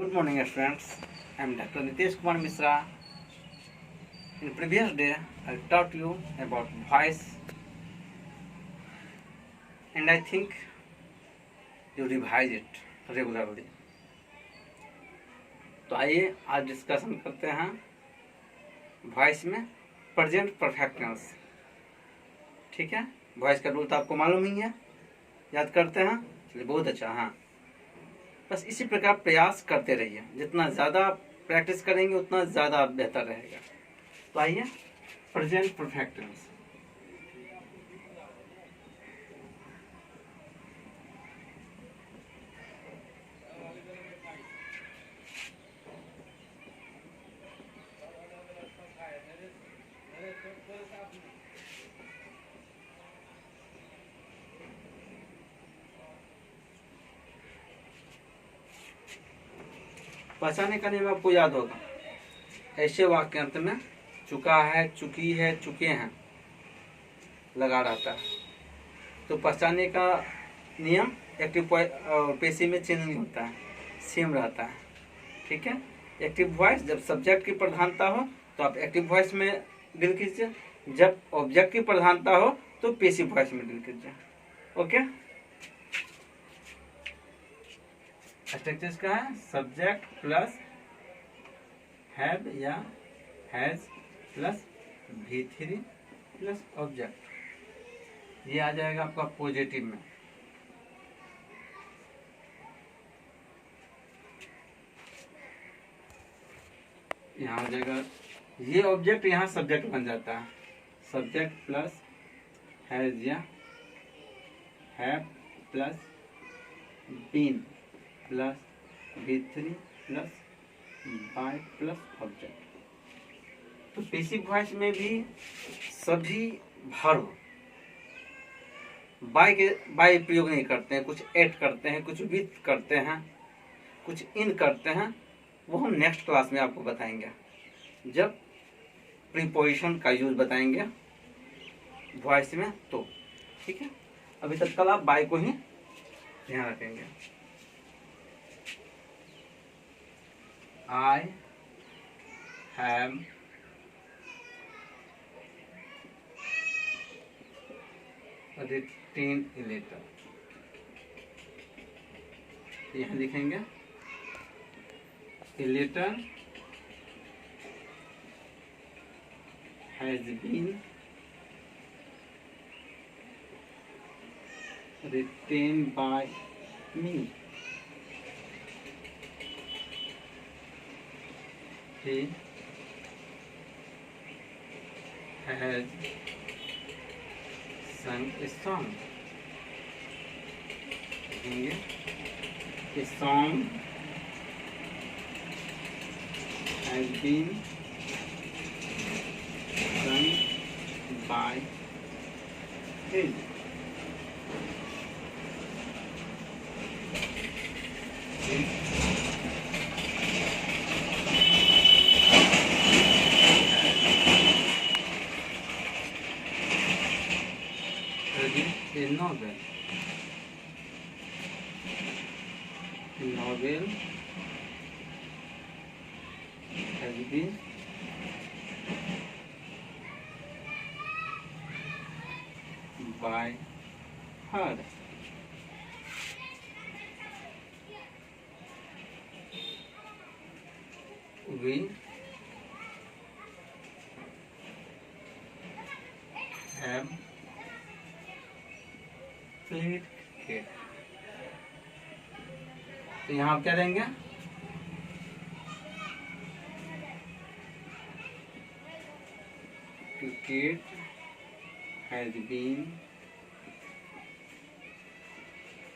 Good morning, students. I am Dr. Nitesh Kumar Misra. In previous day, I taught you about voice, and I think you revise it regularly. तो आइए आज discussion करते हैं voice में present perfect tense. ठीक है, voice का rule तो आपको मालूम ही है, याद करते हैं। चलिए, बहुत अच्छा। हाँ, बस इसी प्रकार प्रयास करते रहिए। जितना ज़्यादा प्रैक्टिस करेंगे उतना ज़्यादा बेहतर रहेगा। तो आइए प्रेजेंट परफेक्ट टेंस। पहचानने का नियम आपको याद होगा। ऐसे वाक्यांत में चुका है, चुकी है, चुके हैं लगा रहता है। तो पहचानने का नियम एक्टिव पेशी में चेंज नहीं होता है, सेम रहता है। ठीक है, एक्टिव वॉइस जब सब्जेक्ट की प्रधानता हो तो आप एक्टिव वॉइस में डील कीजिए, जब ऑब्जेक्ट की प्रधानता हो तो पेसिव वॉइस में डील कीजिए। ओके, स्ट्रक्चर का है सब्जेक्ट प्लस हैव या has plus V3 plus object. ये आ जाएगा आपका पॉजिटिव में। यहाँ आ जाएगा ये ऑब्जेक्ट, यहाँ सब्जेक्ट बन जाता है। सब्जेक्ट प्लस हैज या have plus been plus V3 plus by plus object. तो पेसिव वॉइस में भी सभी वर्ब बाय प्रयोग नहीं करते हैं, कुछ ऐड करते हैं, कुछ विथ करते हैं, कुछ इन करते हैं। वो हम नेक्स्ट क्लास में आपको बताएंगे जब प्रीपोजिशन का यूज बताएंगे वॉइस में। तो ठीक है, अभी तक कल आप बाय को ही ध्यान रखेंगे। I have written a letter। यहाँ लिखेंगे a letter has been written by me। He has sung a song। A song has been sung by him। A novel। A novel has been by her। We have played cricket। तो यहाँ आप क्या देंगे? Cricket has been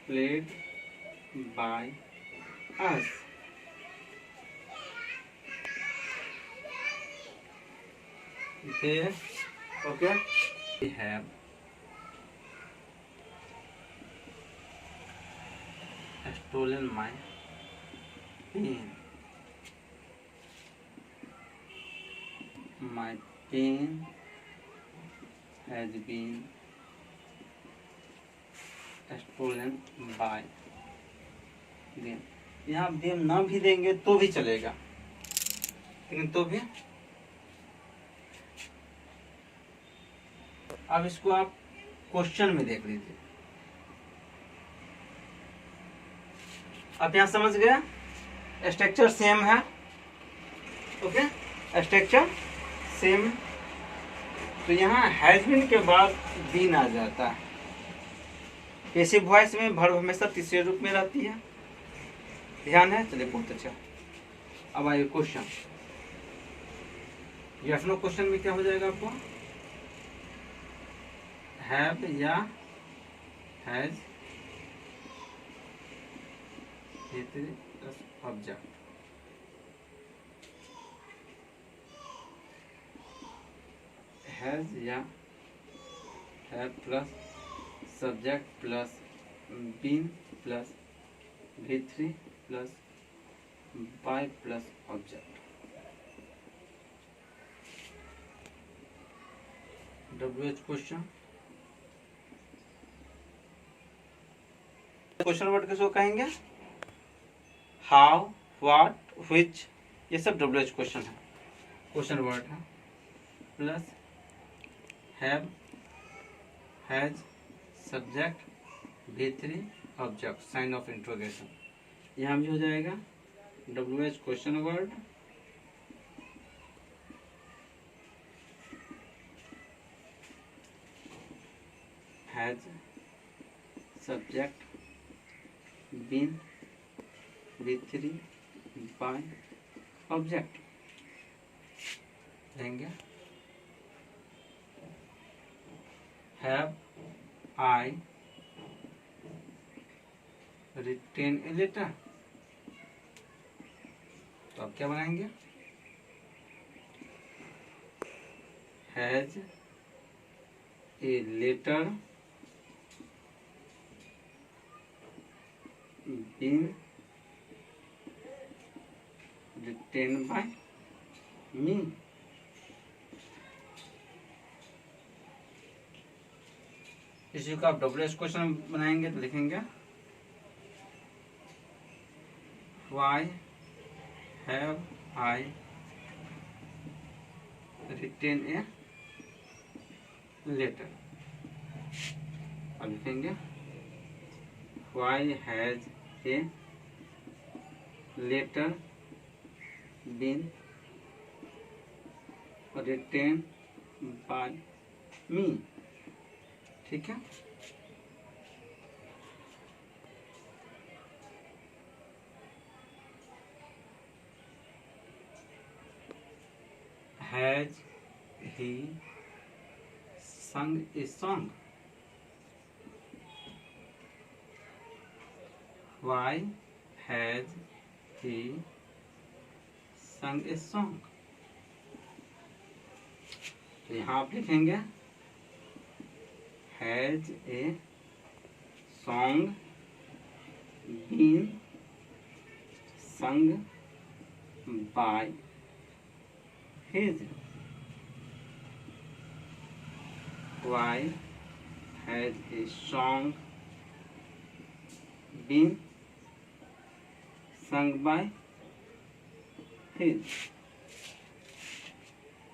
played by us। They, okay, we have stolen my pen। My pen has been stolen by them। यहाँ beam ना भी देंगे तो भी चलेगा, लेकिन तो भी। अब इसको आप क्वेश्चन में देख लीजिए। आप यहाँ समझ गया, स्ट्रक्चर सेम है। Okay, structure same. तो यहाँ हैज बीन के बाद बीन आ जाता है। पैसिव वॉइस में वर्ब हमेशा तीसरे रूप में रहती है, ध्यान है। चलिए बहुत अच्छा। अब आइए क्वेश्चन। यस नो क्वेश्चन में क्या हो जाएगा आपको, हैव या हैज ऑब्जेक्ट। हैज या have plus subject plus been plus V3 plus by plus object. WH question. Question word किसको कहेंगे, हाउ, व्हाट, व्हिच, ये सब WH क्वेश्चन है, क्वेश्चन वर्ड है। Plus have, has, subject, V3 object, sign of interrogation. यहाँ भी हो जाएगा WH question word has, subject, been, V3 by object देंगे। Have I written a letter, तो अब क्या बनाएंगे, has a letter been written by मी। इसी को आप WH क्वेश्चन बनाएंगे तो लिखेंगे Why have I written a letter? अब लिखेंगे Why has a letter been written by me? ठीक है। Has he sung a song? Why has he sung a song? तो यहाँ आप लिखेंगे has a song been sung by his? Why has a song been sung by his?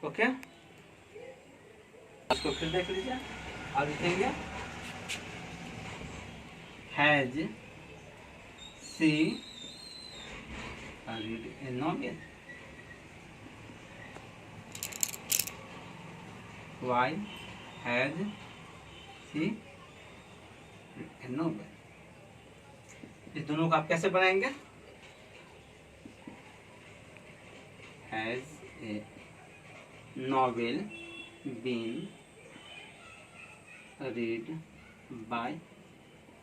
Okay, इसको फिर देख लीजिए। अब लिखेंगे has she read a novel. Why has she read a novel. इस दोनों को आप कैसे बनाएंगे, has a novel been read by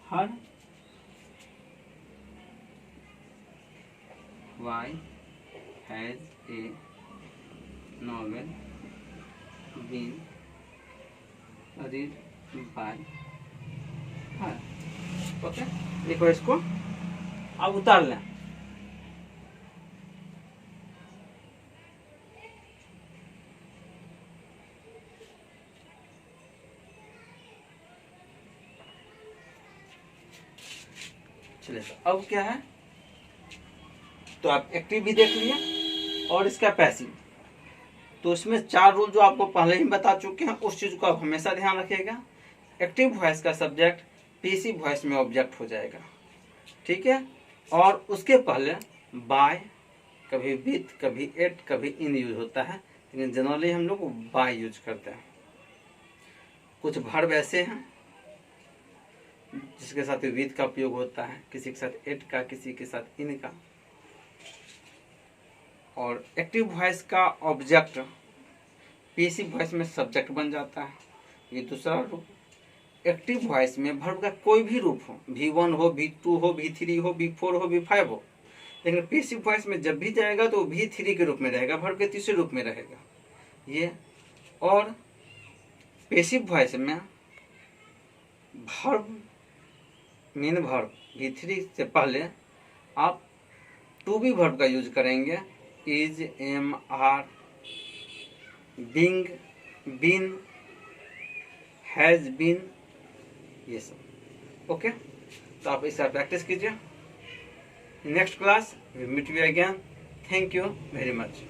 her? Why has a novel been read by her? Okay, लिखो इसको, अब उतार लें। चलिए, अब क्या है, तो आप एक्टिव भी देख लिए और इसका पैसिव। तो इसमें 4 रूल जो आपको पहले ही बता चुके हैं, उस चीज़ को आप हमेशा ध्यान रखिएगा। एक्टिव वॉइस का सब्जेक्ट पैसिव वॉइस में ऑब्जेक्ट हो जाएगा, ठीक है। और उसके पहले बाय, कभी विथ, कभी एट, कभी इन यूज होता है, लेकिन जनरली हम लोग बाय यूज करते हैं। कुछ वर्ब ऐसे हैं जिसके साथ विथ का उपयोग होता है, किसी के साथ एट का, किसी के साथ इन का। और एक्टिव वॉइस का ऑब्जेक्ट पैसिव वॉइस में सब्जेक्ट बन जाता है। ये दूसरा रूप। एक्टिव वॉइस में वर्ब का कोई भी रूप हो, V1 हो, V2 हो, V3 हो, V4 हो, V5 हो, लेकिन पैसिव वॉइस में जब भी जाएगा तो V3 के रूप में रहेगा, वर्ब के तीसरे रूप में रहेगा ये। और पैसिव वॉइस में वर्ब, मेन वर्ब V3 से पहले आप टू बी वर्ब का यूज करेंगे, is, am, are, being, been, has been, ये सब। ओके, तो आप इसका प्रैक्टिस कीजिए। Next class we meet you again. Thank you very much.